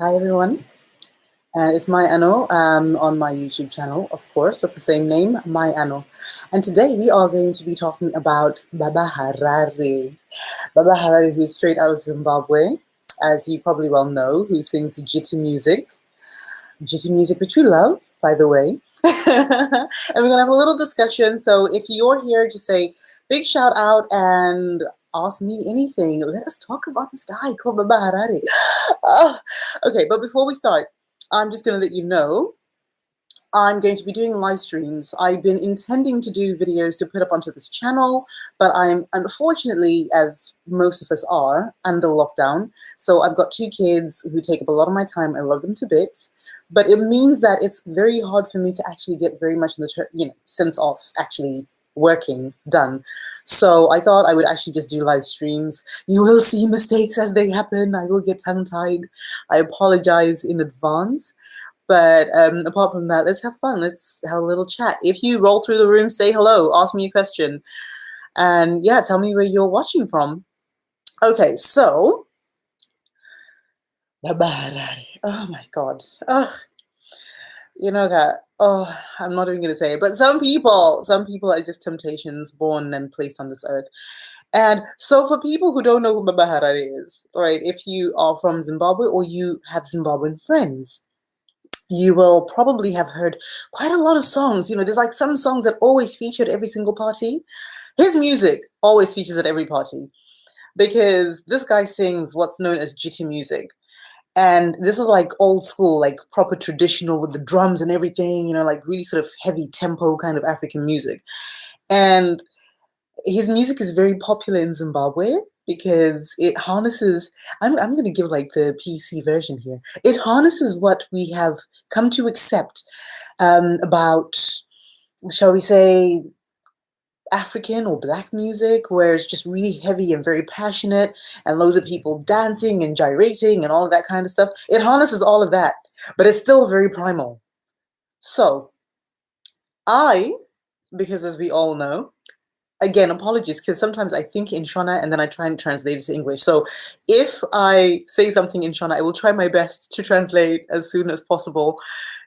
Hi everyone, it's Mai Ano on my YouTube channel, of course, with the same name, Mai Ano. And today we are going to be talking about Baba Harare. Baba Harare, who's straight out of Zimbabwe, as you probably well know, who sings jiti music. Jiti music, which we love, by the way. And we're going to have a little discussion. So if you're here, just say big shout out and ask me anything. Let us talk about this guy called Baba Harare. Okay, but before we start, I'm just going to let you know I'm going to be doing live streams. I've been intending to do videos to put up onto this channel, but I'm unfortunately, as most of us are, under lockdown. So I've got 2 kids who take up a lot of my time. I love them to bits, but it means that it's very hard for me to actually get very much in the sense of actually working done. So I thought I would actually just do live streams. You will see mistakes as they happen. I will get tongue-tied. I apologize in advance. But apart from that, let's have fun. Let's have a little chat. If you roll through the room, say hello, ask me a question. And yeah, tell me where you're watching from. Okay, so Baba Harare. Oh my God. You know that. I'm not even going to say it. But some people are just temptations born and placed on this earth. And so for people who don't know who Baba Harare is, right, if you are from Zimbabwe or you have Zimbabwean friends, you will probably have heard quite a lot of songs. There's like some songs that always feature at every single party. His music always features at every party because this guy sings what's known as jiti music. And this is like old school, like proper traditional with the drums and everything, like really sort of heavy tempo kind of African music. And his music is very popular in Zimbabwe because it harnesses, I'm going to give like the PC version here. It harnesses what we have come to accept about, shall we say, African or Black music, where it's just really heavy and very passionate and loads of people dancing and gyrating and all of that kind of stuff. It harnesses all of that, but it's still very primal. So because as we all know, again, apologies, because sometimes I think in Shona and then I try and translate it to English. So if I say something in Shona, I will try my best to translate as soon as possible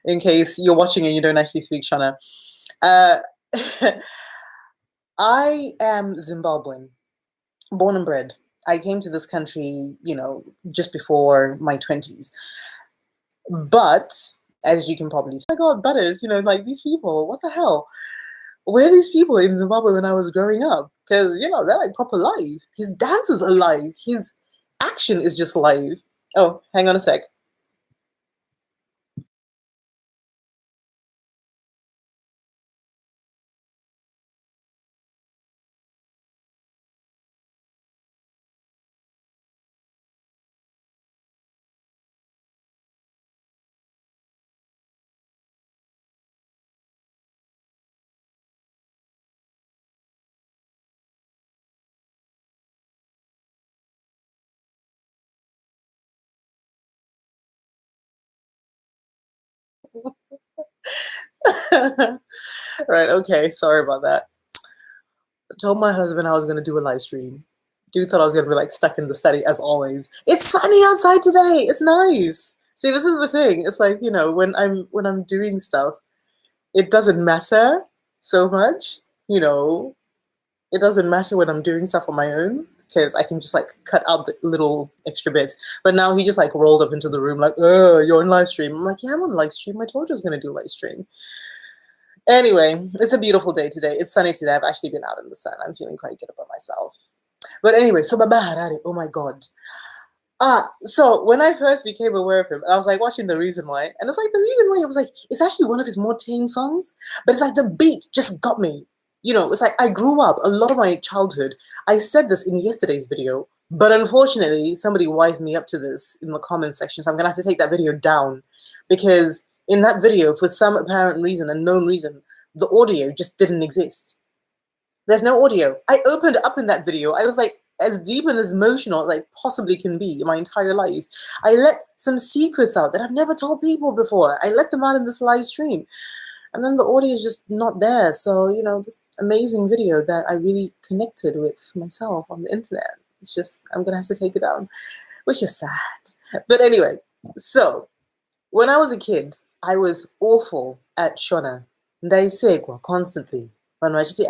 in case you're watching and you don't actually speak Shona. I am Zimbabwean, born and bred. I came to this country, just before my 20s. But, as you can probably tell, oh my God, Butters, like these people, what the hell? Where are these people in Zimbabwe when I was growing up? Because, they're like proper live. His dances are live. His action is just live. Oh, hang on a sec. Right, okay, sorry about that. I told my husband I was going to do a live stream. Dude thought I was going to be like stuck in the study as always. It's sunny outside today. It's nice. See, this is the thing. It's like, when I'm doing stuff, it doesn't matter so much, it doesn't matter when I'm doing stuff on my own because I can just like cut out the little extra bits. But now he just like rolled up into the room like, oh, you're on live stream. I'm like, yeah, I'm on live stream. I told you I was going to do live stream. Anyway, it's a beautiful day today. It's sunny today. I've actually been out in the sun. I'm feeling quite good about myself. But anyway, so Baba Harare, oh my God. So when I first became aware of him, I was like watching The Reason Why, and it's like The Reason Why, I was like, it's actually one of his more tame songs, but it's like the beat just got me. It's like I grew up, a lot of my childhood, I said this in yesterday's video, but unfortunately, somebody wised me up to this in the comments section, so I'm going to have to take that video down, because in that video, for some apparent reason, unknown reason, the audio just didn't exist. There's no audio. I opened up in that video. I was like, as deep and as emotional as I possibly can be in my entire life. I let some secrets out that I've never told people before. I let them out in this live stream. And then the audio is just not there. So, this amazing video that I really connected with myself on the internet. It's just, I'm going to have to take it down, which is sad. But anyway, So when I was a kid, I was awful at Shona. Ndaisekwa constantly. When I say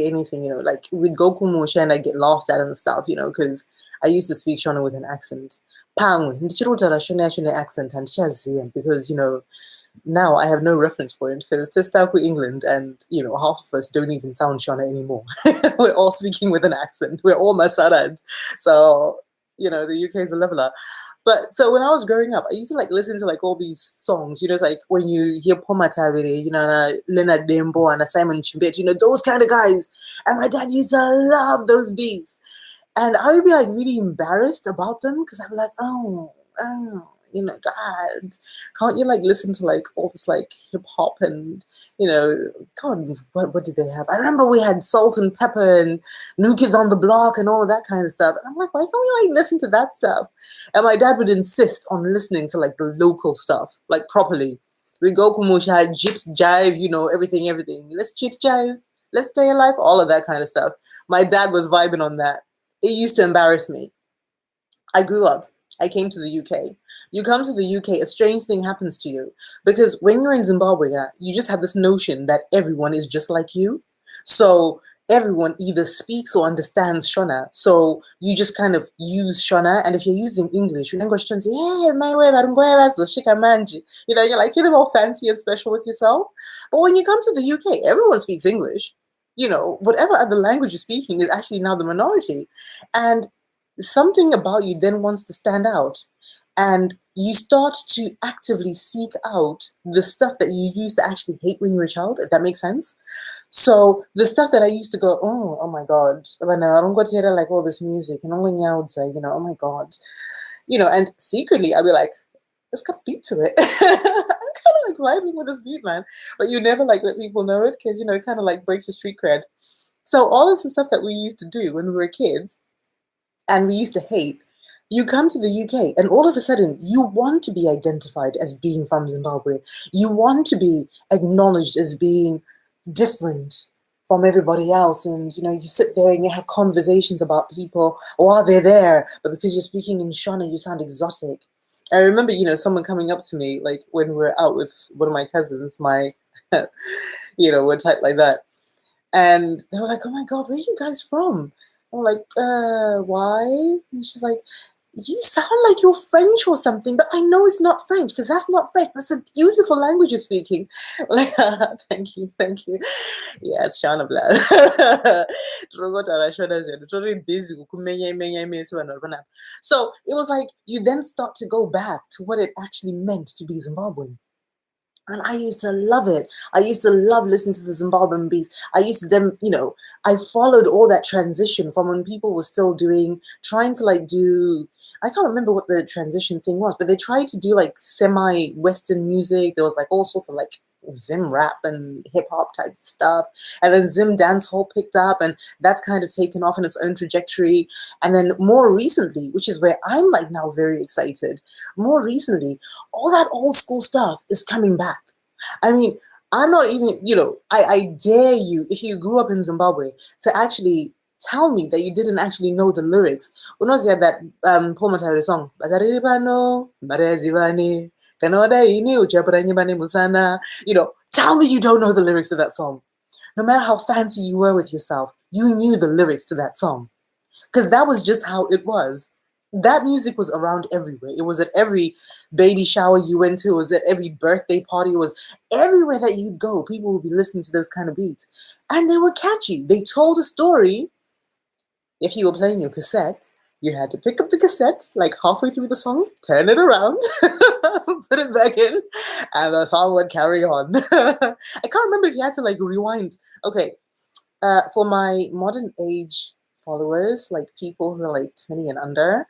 anything, like we'd go kumusha and I get laughed at and stuff, because I used to speak Shona with an accent. Pangwe, ndichirutara Shona accent and shazia because now I have no reference point because it's just Taku England and half of us don't even sound Shona anymore. We're all speaking with an accent. We're all Masarad. So, the UK is a leveler. But so when I was growing up, I used to like listen to like all these songs, it's like when you hear Poma Tavire, Leonard Dembo and Simon Chimbet, those kind of guys. And my dad used to love those beats. And I would be like really embarrassed about them because I'm like, Dad, can't you like listen to like all this like hip hop and God, what did they have? I remember we had Salt and Pepper and New Kids on the Block and all of that kind of stuff. And I'm like, why can't we like listen to that stuff? And my dad would insist on listening to like the local stuff, like properly. We go kumusha, jit, jive, everything. Let's jit, jive. Let's stay alive. All of that kind of stuff. My dad was vibing on that. It used to embarrass me. I grew up. I came to the UK. You come to the UK, a strange thing happens to you. Because when you're in Zimbabwe, you just have this notion that everyone is just like you. So everyone either speaks or understands Shona. So you just kind of use Shona. And if you're using English, you don't go and say, hey, my way, you're like, you're all fancy and special with yourself. But when you come to the UK, everyone speaks English. Whatever other language you're speaking is actually now the minority. And something about you then wants to stand out. And you start to actively seek out the stuff that you used to actually hate when you were a child, if that makes sense. So the stuff that I used to go, oh my God, I don't go to hear like all this music and all oh my God. And secretly I'd be like, it's got beat to it. I'm kind of like vibing with this beat, man. But you never like let people know it because, it kind of like breaks your street cred. So all of the stuff that we used to do when we were kids and we used to hate, you come to the UK and all of a sudden you want to be identified as being from Zimbabwe. You want to be acknowledged as being different from everybody else. And, you sit there and you have conversations about people while they're there. But because you're speaking in Shona, you sound exotic. I remember, someone coming up to me, like when we were out with one of my cousins, we're type like that. And they were like, oh my God, where are you guys from? I'm like, why? And she's like, you sound like you're French or something, but I know it's not French because that's not French. It's a beautiful language you're speaking. Like, thank you. Yeah, it's Shona blood. So it was like you then start to go back to what it actually meant to be Zimbabwean. And I used to love it. I used to love listening to the Zimbabwean beats. I used to them, I followed all that transition from when people were still trying to like do, I can't remember what the transition thing was, but they tried to do like semi-Western music. There was like all sorts of like Zim rap and hip hop type stuff. And then Zim dancehall picked up and that's kind of taken off in its own trajectory. And then more recently, which is where I'm like now very excited, more recently, all that old school stuff is coming back. I mean, I'm not even, I dare you, if you grew up in Zimbabwe, to actually tell me that you didn't actually know the lyrics. When was there that Paul Matari song? Tell me you don't know the lyrics to that song. No matter how fancy you were with yourself, you knew the lyrics to that song. Because that was just how it was. That music was around everywhere. It was at every baby shower you went to. It was at every birthday party. It was everywhere that you'd go. People would be listening to those kind of beats. And they were catchy. They told a story. If you were playing your cassette, you had to pick up the cassette like halfway through the song, turn it around, put it back in, and the song would carry on. I can't remember if you had to like rewind. Okay, for my modern age followers, like people who are like 20 and under,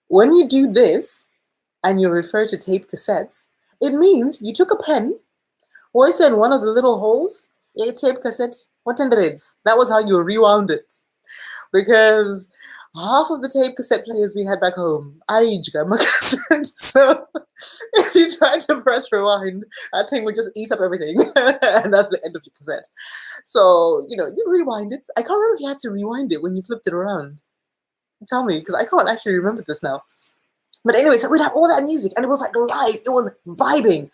when you do this and you refer to tape cassettes, it means you took a pen, voice in one of the little holes, a tape cassette, 100. That was how you rewound it. Because half of the tape cassette players we had back home, I got my cassette. So if you tried to press rewind, that thing would just eat up everything. And that's the end of your cassette. So, you rewind it. I can't remember if you had to rewind it when you flipped it around. Tell me, because I can't actually remember this now. But anyway, so we'd have all that music and it was like live, it was vibing.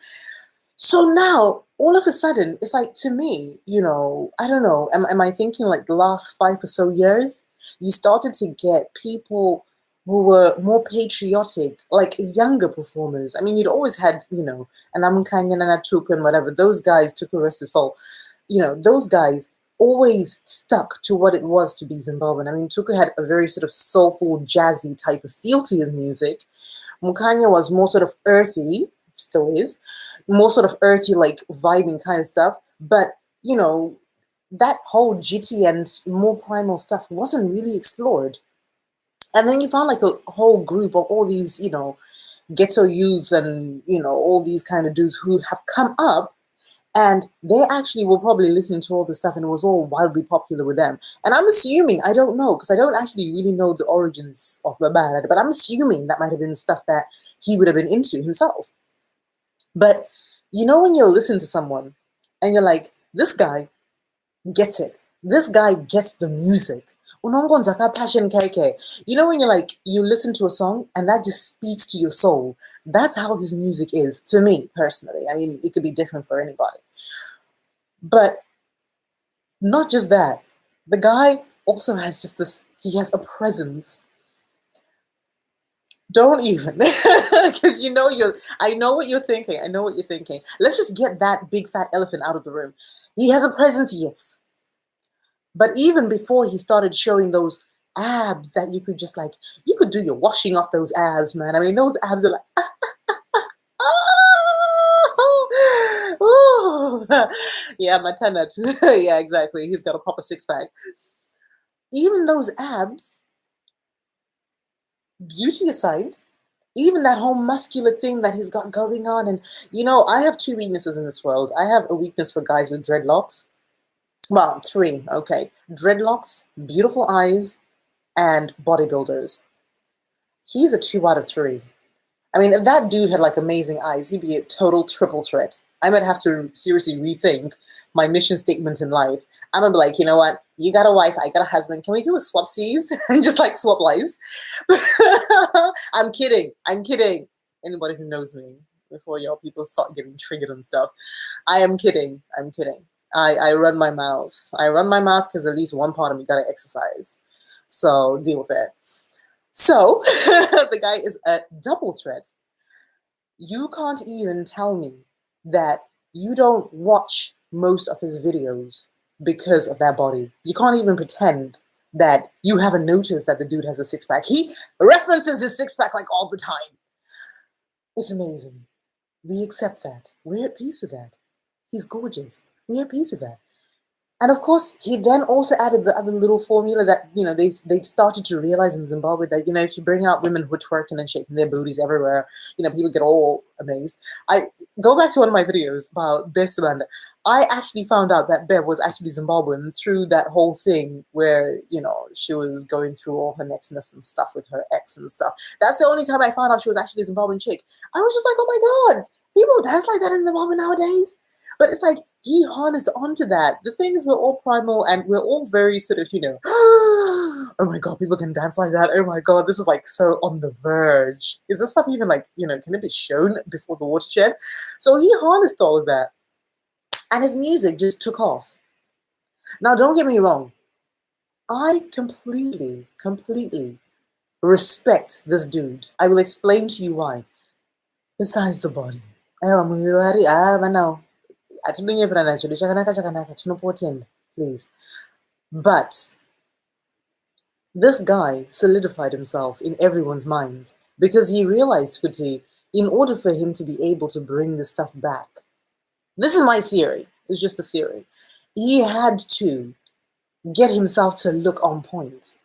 So now, all of a sudden, it's like, to me, I don't know, am I thinking like the last 5 or so years, you started to get people who were more patriotic, like younger performers. I mean, you'd always had, and Kanyan and Atuka and whatever, those guys took a rest of soul. Those guys always stuck to what it was to be Zimbabwean. I mean, Tuka had a very sort of soulful, jazzy type of feel to his music. Mukanya was more sort of earthy, still is, more sort of earthy, like vibing kind of stuff. But, that whole jiti and more primal stuff wasn't really explored. And then you found like a whole group of all these, ghetto youth and, all these kind of dudes who have come up, and they actually were probably listening to all this stuff and it was all wildly popular with them. And I'm assuming, I don't know, because I don't actually really know the origins of Baba Harare, but I'm assuming that might have been stuff that he would have been into himself. But when you listen to someone and you're like, this guy gets it. This guy gets the music. Passion KK. When you're like, you listen to a song and that just speaks to your soul. That's how his music is, for me personally. I mean, it could be different for anybody. But not just that. The guy also has just this, he has a presence. Don't even, because I know what you're thinking. I know what you're thinking. Let's just get that big fat elephant out of the room. He has a presence, yes. But even before he started showing those abs that you could just like, you could do your washing off those abs, man. I mean, those abs are like, oh, yeah, Matana too. Yeah, exactly. He's got a proper six-pack. Even those abs, beauty aside, even that whole muscular thing that he's got going on. And, I have 2 weaknesses in this world. I have a weakness for guys with dreadlocks. Well, 3, okay. Dreadlocks, beautiful eyes, and bodybuilders. He's a 2 out of 3. I mean, if that dude had like amazing eyes, he'd be a total triple threat. I might have to seriously rethink my mission statement in life. I'm gonna be like, you know what? You got a wife, I got a husband. Can we do a swapsies and just like swap lives? I'm kidding. Anybody who knows me, before y'all people start getting triggered and stuff, I am kidding. I run my mouth. I run my mouth because at least one part of me got to exercise. So deal with it. So the guy is a double threat. You can't even tell me that you don't watch most of his videos because of that body. You can't even pretend that you haven't noticed that the dude has a six-pack. He references his six-pack like all the time. It's amazing. We accept that. We're at peace with that. He's gorgeous. We're at peace with that. And of course, he then also added the other little formula that, they started to realize in Zimbabwe that, if you bring out women who are twerking and shaking their booties everywhere, people get all amazed. I go back to one of my videos about Bev Sabanda. I actually found out that Bev was actually Zimbabwean through that whole thing where, she was going through all her nextness and stuff with her ex and stuff. That's the only time I found out she was actually a Zimbabwean chick. I was just like, oh my God, people dance like that in Zimbabwe nowadays. But it's like, he harnessed onto that. The thing is, we're all primal and we're all very sort of, oh my God, people can dance like that. Oh my God, this is like so on the verge. Is this stuff even like, can it be shown before the watershed? So he harnessed all of that. And his music just took off. Now, don't get me wrong. I completely respect this dude. I will explain to you why. Besides the body. Please. But this guy solidified himself in everyone's minds because he realized, Kuti, in order for him to be able to bring this stuff back, this is my theory, it's just a theory, he had to get himself to look on point.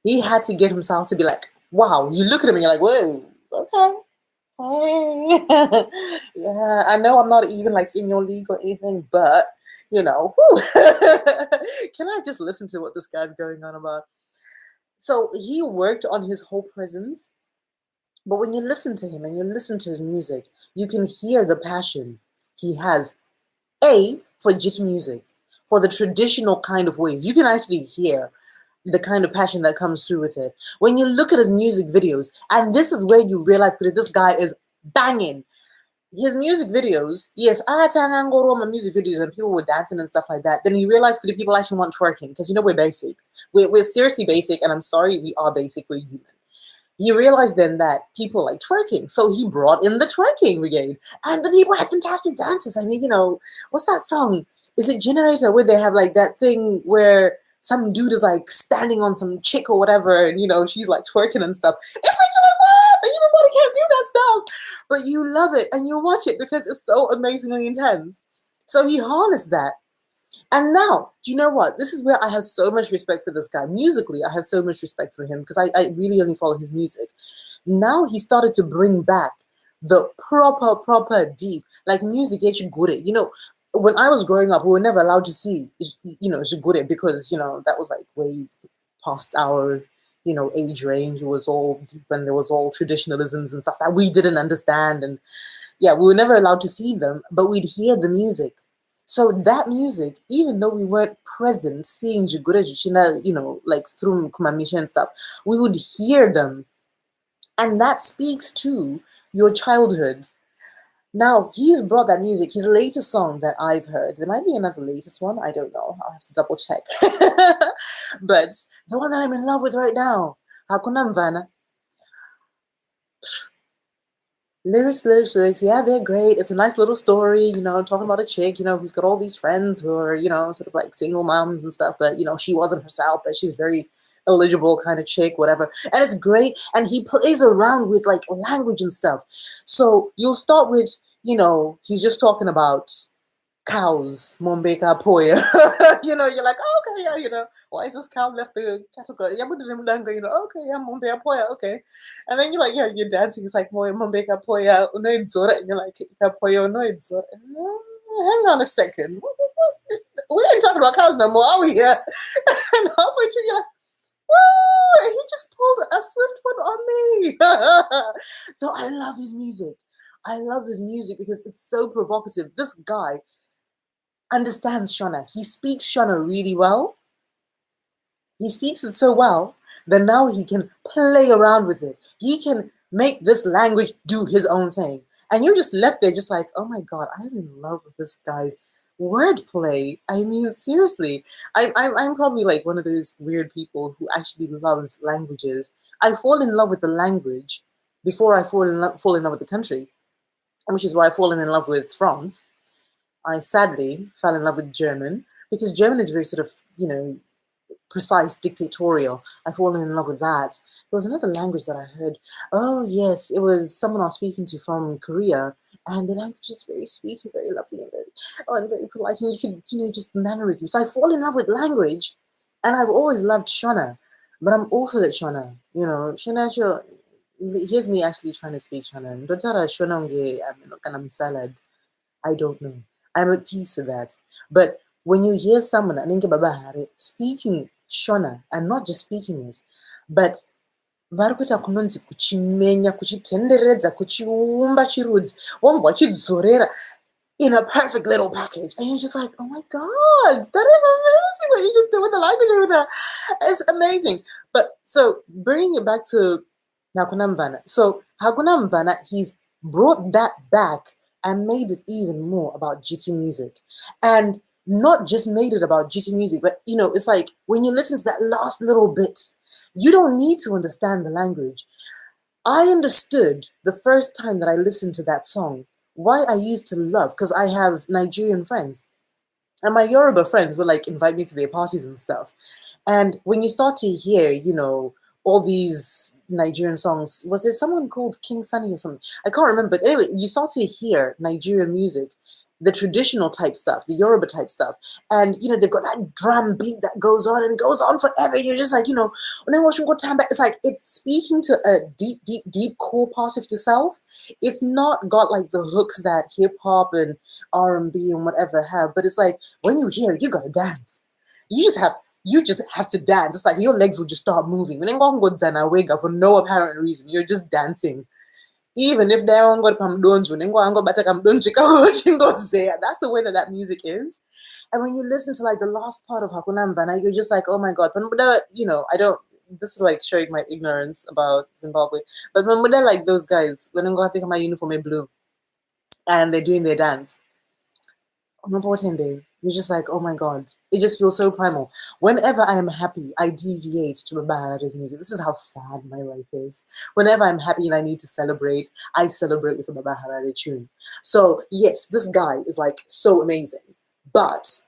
He had to get himself to be like, wow, you look at him and you're like, whoa, okay. Yeah, I know I'm not even like in your league or anything, but can I just listen to what this guy's going on about? So he worked on his whole presence, but when you listen to him and you listen to his music, you can hear the passion he has, for jit music, for the traditional kind of ways. You can actually hear the kind of passion that comes through with it. When you look at his music videos, and this is where you realize that this guy is banging. His music videos, yes, I go to my music videos and people were dancing and stuff like that. Then you realize that people actually want twerking because we're basic. We're seriously basic, and I'm sorry, we are basic. We're human. He realized then that people like twerking, so he brought in the twerking brigade, and the people had fantastic dances. I mean, what's that song? Is it Generator, where they have like that thing where some dude is like standing on some chick or whatever, and she's like twerking and stuff. It's like, what? The human body can't do that stuff, but you love it and you watch it because it's so amazingly intense. So he harnessed that. And now, do you know what? This is where I have so much respect for this guy. Musically, I have so much respect for him because I really only follow his music. Now he started to bring back the proper deep, like music Shigure. When I was growing up, we were never allowed to see, Shigure because, that was like way past our, age range. It was all deep and there was all traditionalisms and stuff that we didn't understand. And yeah, we were never allowed to see them, but we'd hear the music. So that music, even though we weren't present seeing Jigure Jishina, like through Kumamisha and stuff, we would hear them. And that speaks to your childhood. Now, he's brought that music. His latest song that I've heard, there might be another latest one, I don't know. I'll have to double check. But the one that I'm in love with right now, Hakuna Mvana. Lyrics, yeah, they're great. It's a nice little story, talking about a chick, who's got all these friends who are, sort of like single moms and stuff, but, she wasn't herself, but she's very eligible kind of chick, whatever. And it's great. And he plays around with like language and stuff. So you'll start with, he's just talking about cows, Mombeka Poya. You're like, oh, okay, yeah, why is this cow left the cattle? Yeah, okay, yeah, Mombeka Poya, okay. And then you're like, yeah, you're dancing. It's like, Mombeka Poya, Unoidzora. And you're like, Poya, Unoidzora. Hang on a second. We ain't talking about cows no more, are we here? And halfway through, you're like, whoa, he just pulled a swift one on me. So I love his music. I love his music because it's so provocative. This guy understands Shona. He speaks Shona really well. He speaks it so well that now he can play around with it. He can make this language do his own thing. And you're just left there just like, oh my God, I'm in love with this guy's wordplay. I mean, seriously, I'm probably like one of those weird people who actually loves languages. I fall in love with the language before I fall in love with the country, which is why I've fallen in love with France. I sadly fell in love with German because German is very sort of, precise, dictatorial. I've fallen in love with that. There was another language that I heard. Oh, yes, it was someone I was speaking to from Korea. And the language is very sweet and very lovely and very polite. And you could, just mannerisms. So I fall in love with language. And I've always loved Shona. But I'm awful at Shona. Shona, here's me actually trying to speak Shona. Ndotara Shona nge kanam salad. I don't know. I'm at peace with that. But when you hear someone, Baba Harare, speaking Shona, and not just speaking it, but varikuita kunonzi kuchimenya, kuchitenderedza, kuchiumba chirudzi, wambwa chidzorera in a perfect little package. And you're just like, oh my God, that is amazing what you just did with the language over there. It's amazing. But so bringing it back to Hakuna Mvana. So Hakuna Mvana, he's brought that back and made it even more about jiti music. And not just made it about jiti music, but it's like when you listen to that last little bit, you don't need to understand the language. I understood the first time that I listened to that song why I used to love, because I have Nigerian friends. And my Yoruba friends would like invite me to their parties and stuff. And when you start to hear, all these Nigerian songs, was there someone called King Sunny or something? I can't remember. But anyway, you start to hear Nigerian music, the traditional type stuff, the Yoruba type stuff. And, they've got that drum beat that goes on and goes on forever. You're just like, when I watch it's like it's speaking to a deep, deep, deep core part of yourself. It's not got like the hooks that hip hop and R&B and whatever have, but it's like when you hear it, you gotta dance. You just have to dance. It's like your legs will just start moving. For no apparent reason. You're just dancing. Even if they don't go to that's the way that music is. And when you listen to like the last part of Hakuna Mvana, you're just like, oh my god. But you know, I don't. This is like showing my ignorance about Zimbabwe. But when they're like those guys, when I'm going to think of my uniform in blue, and they're doing their dance, on important day, you're just like, oh my god. It just feels so primal. Whenever I am happy, I deviate to Baba Harare's music. This is how sad my life is. Whenever I'm happy and I need to celebrate, I celebrate with a Baba Harare tune. So yes, this guy is like so amazing. But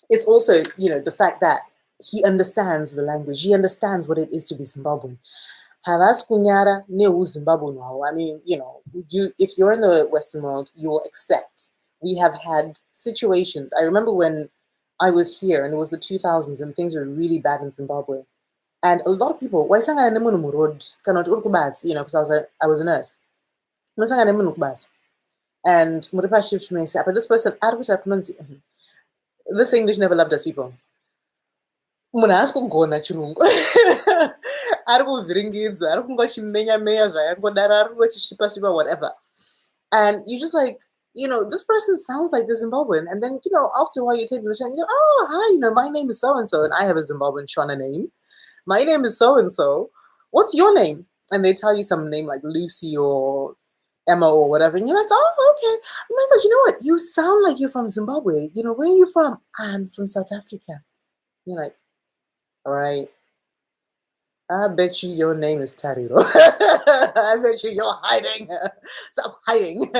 it's also, you know, the fact that he understands the language. He understands what it is to be Zimbabwean. Havas kunyara ne Zimbabwean. I mean, you know, if you're in the Western world, you will accept. We have had situations. I remember when I was here and it was the 2000s and things were really bad in Zimbabwe. And a lot of people, why sang I road cannot urkubas, you know, because I was a nurse. And Muripa shift me say, but this person, this English never loved us people. Munhu haasi kugona chirungu ari kuvhiringidzwa ari kungochimenya-menya zvayangodaro ari kungochisvipa-svipa whatever, and you just like, you know, this person sounds like the Zimbabwean, and then, you know, after a while you take the and you go, oh hi, you know, my name is so and so and I have a Zimbabwean Shona name, my name is so and so, what's your name? And they tell you some name like Lucy or Emma or whatever, and you're like, oh okay, oh my god, you know what, you sound like you're from Zimbabwe, you know, where are you from? I'm from South Africa. You're like, all right, I bet you your name is Tariro. I bet you you're hiding. Stop hiding.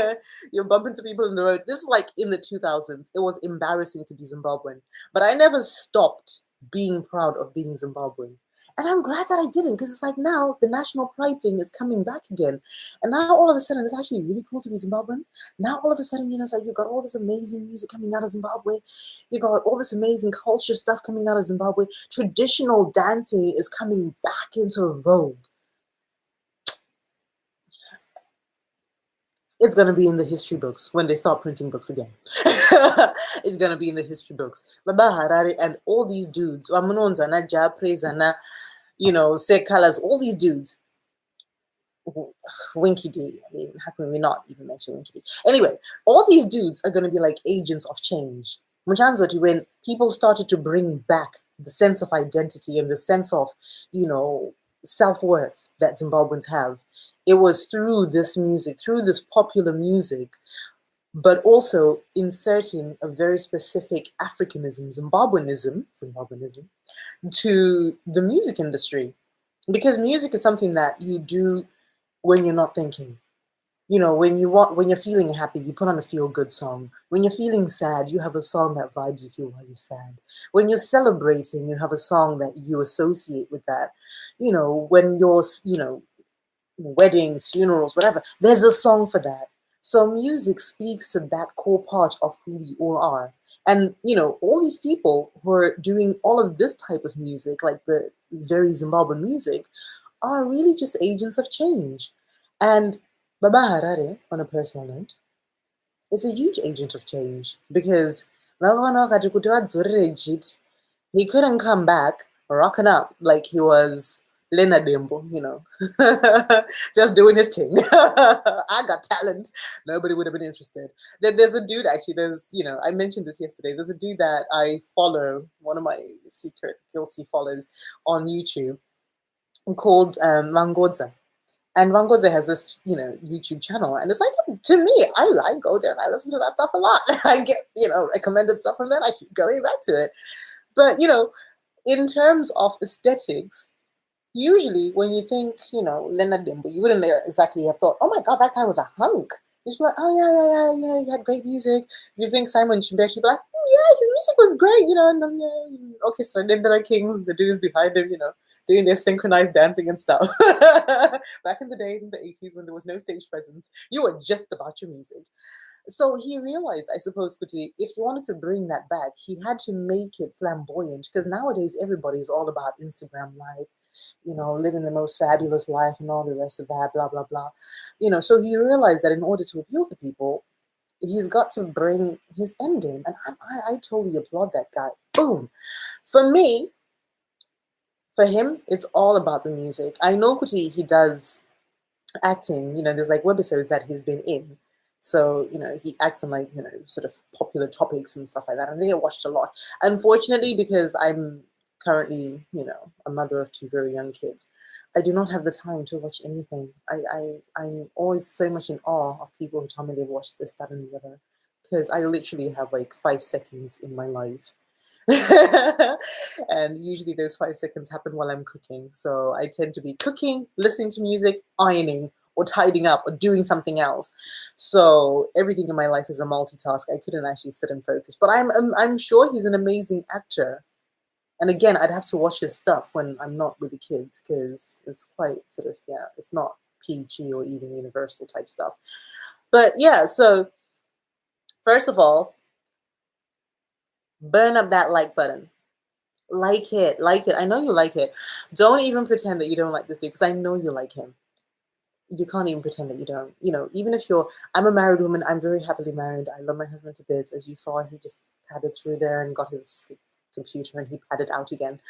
You're bumping into people in the road. This is like in the 2000s. It was embarrassing to be Zimbabwean. But I never stopped being proud of being Zimbabwean. And I'm glad that I didn't, because it's like now the national pride thing is coming back again. And now all of a sudden it's actually really cool to be Zimbabwean. Now all of a sudden, you know, it's like you've got all this amazing music coming out of Zimbabwe. You got all this amazing culture stuff coming out of Zimbabwe. Traditional dancing is coming back into vogue. It's going to be in the history books when they start printing books again. It's going to be in the history books. Baba Harare and all these dudes, you know, Sek Colors, all these dudes. Winky D. I mean, how can we not even mention Winky D? Anyway, all these dudes are going to be like agents of change. When people started to bring back the sense of identity and the sense of, you know, self-worth that Zimbabweans have, it was through this music, through this popular music, but also inserting a very specific Africanism, Zimbabweanism, to the music industry. Because music is something that you do when you're not thinking. You know, when you're feeling happy, you put on a feel-good song. When you're feeling sad, you have a song that vibes with you while you're sad. When you're celebrating, you have a song that you associate with that. You know, when you're, you know, weddings, funerals, whatever, there's a song for that. So music speaks to that core part of who we all are. And, you know, all these people who are doing all of this type of music, like the very Zimbabwean music, are really just agents of change. And Baba Harare, on a personal note, is a huge agent of change, because he couldn't come back rocking up like he was Lena Dembo, you know, just doing his thing. I got talent. Nobody would have been interested. There's a dude, actually, you know, I mentioned this yesterday. There's a dude that I follow, one of my secret guilty follows on YouTube, called Mangodza. And Vangodze has this, you know, YouTube channel, and it's like, to me, I go there and I listen to that stuff a lot. I get, you know, recommended stuff from that. I keep going back to it. But, you know, in terms of aesthetics, usually when you think, you know, Leonard Dimbo, you wouldn't exactly have thought, oh my God, that guy was a hunk. You'd be like, oh yeah, he had great music. If you think Simon Chimbeck, you'd be like, yeah, his music was great, you know, and yeah, okay, so Dendera Kings, the dudes behind him, you know, doing their synchronized dancing and stuff. Back in the days, in the 80s, when there was no stage presence, you were just about your music. So he realized, I suppose, Kuti, if he wanted to bring that back, he had to make it flamboyant, because nowadays everybody's all about Instagram Live, you know, living the most fabulous life and all the rest of that, blah, blah, blah. You know, so he realized that in order to appeal to people, he's got to bring his end game. And I totally applaud that guy. Boom. For me, for him, it's all about the music. I know Kuti, he does acting, you know, there's like webisodes that he's been in. So, he acts on like, sort of popular topics and stuff like that. And I get watched a lot. Unfortunately, because I'm currently, a mother of two very young kids, I do not have the time to watch anything. I'm always so much in awe of people who tell me they've watched this, that, and the other. Because I literally have like 5 seconds in my life. And usually those 5 seconds happen while I'm cooking. So I tend to be cooking, listening to music, ironing, or tidying up, or doing something else. So everything in my life is a multitask. I couldn't actually sit and focus. But I'm sure he's an amazing actor. And again, I'd have to watch his stuff when I'm not with the kids, because it's quite sort of, it's not PG or even universal type stuff. But yeah, so first of all, burn up that like button. Like it. I know you like it. Don't even pretend that you don't like this dude, because I know you like him. You can't even pretend that you don't. Even if I'm a married woman, I'm very happily married. I love my husband to bits. As you saw, he just padded through there and got his computer and he padded out again.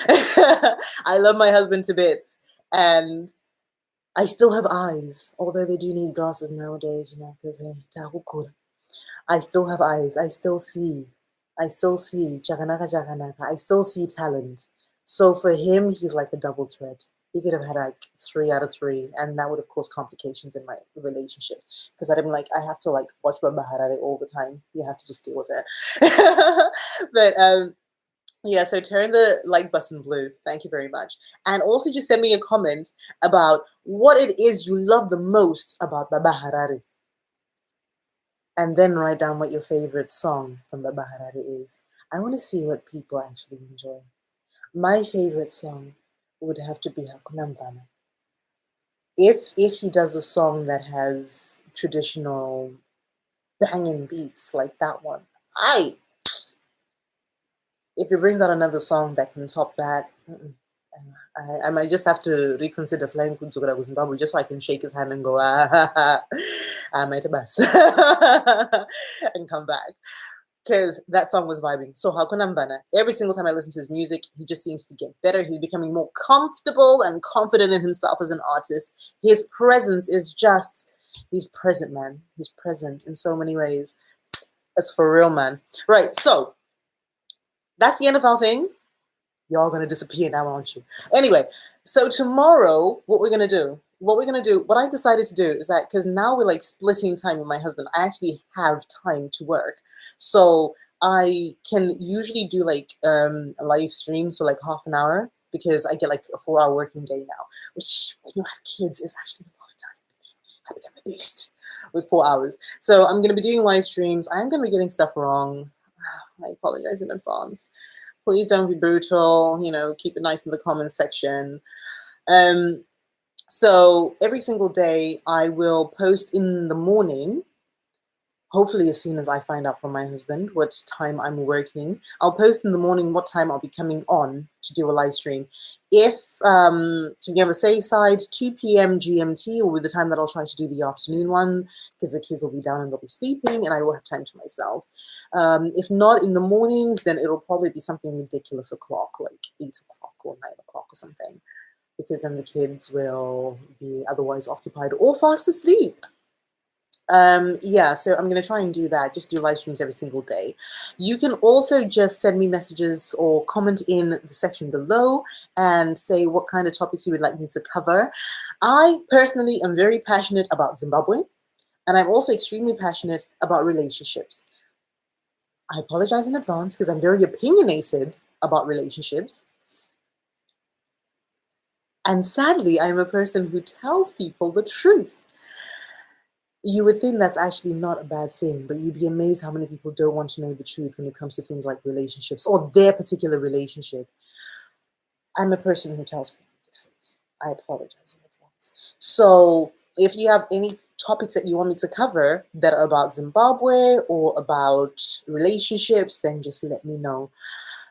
I love my husband to bits. And I still have eyes, although they do need glasses nowadays, because I still have eyes. I still see. Jaganaka Jaganaka. I still see talent. So for him, he's like a double threat. He could have had like 3 out of 3, and that would have caused complications in my relationship, because I'd have been like, I have to like watch Baba Harare all the time. You have to just deal with it. But yeah, so turn the like button blue. Thank you very much. And also just send me a comment about what it is you love the most about Baba Harare. And then write down what your favorite song from Baba Harare is. I want to see what people actually enjoy. My favorite song would have to be Hakunamvana. If he does a song that has traditional banging beats like that one, if he brings out another song that can top that, I might just have to reconsider flying kuZimbabwe Zimbabwe, just so I can shake his hand and go, I made a mess, and come back. Because that song was vibing. So Hakunamvana, every single time I listen to his music, he just seems to get better. He's becoming more comfortable and confident in himself as an artist. His presence is just, he's present, man. He's present in so many ways. It's for real, man. Right, so that's the end of our thing. Y'all gonna disappear now, aren't you? Anyway, so tomorrow, what I've decided to do is that, because now we're like splitting time with my husband, I actually have time to work. So I can usually do like live streams for like half an hour, because I get like a 4-hour working day now, which when you have kids is actually a lot of time. I become a beast with 4 hours. So I'm gonna be doing live streams. I'm gonna be getting stuff wrong. I apologize in advance. Please don't be brutal, keep it nice in the comments section. So every single day I will post in the morning, hopefully as soon as I find out from my husband what time I'm working. I'll post in the morning what time I'll be coming on to do a live stream. If, to be on the safe side, 2 p.m. GMT will be the time that I'll try to do the afternoon one, because the kids will be down and they'll be sleeping and I will have time to myself. If not in the mornings, then it'll probably be something ridiculous o'clock, like 8 o'clock or 9 o'clock or something, because then the kids will be otherwise occupied or fast asleep. Yeah, so I'm going to try and do that, just do live streams every single day. You can also just send me messages or comment in the section below and say what kind of topics you would like me to cover. I personally am very passionate about Zimbabwe, and I'm also extremely passionate about relationships. I apologize in advance because I'm very opinionated about relationships. And sadly, I'm a person who tells people the truth. You would think that's actually not a bad thing, but you'd be amazed how many people don't want to know the truth when it comes to things like relationships or their particular relationship. I'm a person who tells people the truth. I apologize in advance. So if you have any topics that you want me to cover that are about Zimbabwe or about relationships, then just let me know.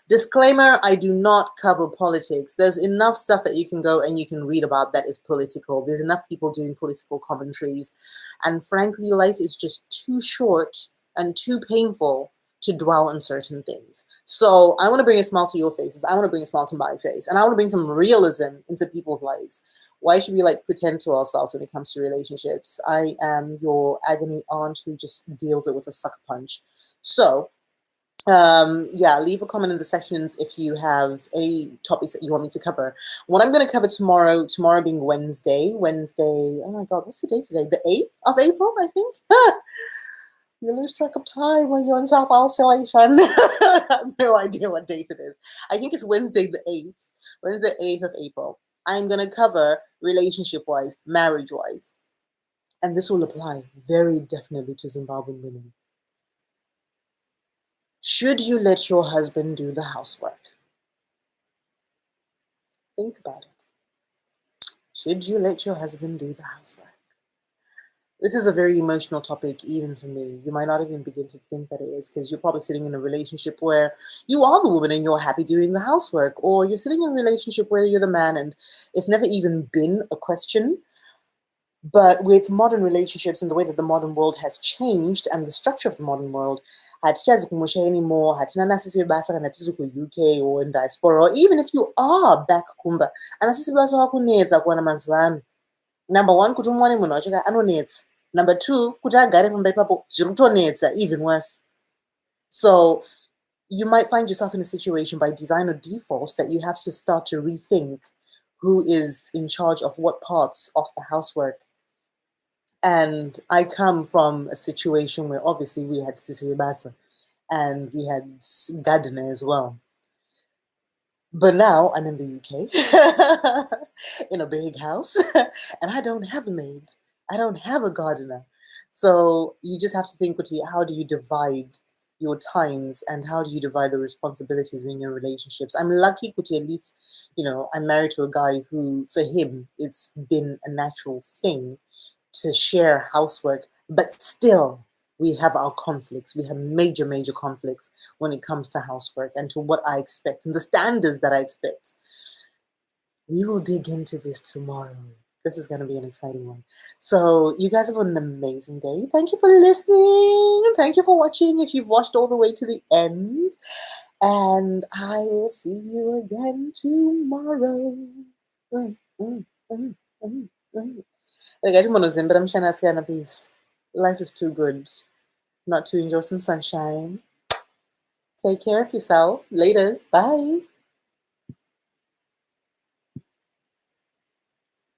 Disclaimer, I do not cover politics. There's enough stuff that you can go and you can read about that is political. There's enough people doing political commentaries. And frankly, life is just too short and too painful to dwell on certain things. So I want to bring a smile to your faces. I want to bring a smile to my face. And I want to bring some realism into people's lives. Why should we like pretend to ourselves when it comes to relationships? I am your agony aunt who just deals it with a sucker punch. So yeah, leave a comment in the sections if you have any topics that you want me to cover. What I'm going to cover tomorrow being Wednesday, oh my god, what's the date today? The 8th of April, I think. You lose track of time when you're in self isolation. I have no idea what date it is. I think it's Wednesday the 8th. Wednesday the 8th of April. I'm going to cover relationship-wise, marriage-wise. And this will apply very definitely to Zimbabwean women. Should you let your husband do the housework? Think about it. Should you let your husband do the housework? This is a very emotional topic, even for me. You might not even begin to think that it is, because you're probably sitting in a relationship where you are the woman and you're happy doing the housework, or you're sitting in a relationship where you're the man and it's never even been a question. But with modern relationships and the way that the modern world has changed and the structure of the modern world, hatichazi kumusha anymore, hatina nasisi basa kana tiri ku-UK or in diaspora, or even if you are back kumba, anasisi basa wakunetsa kuwana mazuva ano. Number one, kuti umwane munhu wacho anonetsa. Number two, kuti agare pamba ipapo zviri kutonetsa, even worse. So you might find yourself in a situation by design or default that you have to start to rethink who is in charge of what parts of the housework. And I come from a situation where obviously we had Sisi Basa and we had gardener as well. But now I'm in the UK in a big house and I don't have a maid. I don't have a gardener. So you just have to think, how do you divide your times and how do you divide the responsibilities in your relationships? I'm lucky, Kuti, at least, I'm married to a guy who, for him, it's been a natural thing to share housework, but still we have our conflicts. We have major, major conflicts when it comes to housework and to what I expect and the standards that I expect. We will dig into this tomorrow. This is going to be an exciting one. So you guys have an amazing day. Thank you for listening. Thank you for watching if you've watched all the way to the end. And I will see you again tomorrow. Life is too good not to enjoy some sunshine. Take care of yourself. Laters. Bye.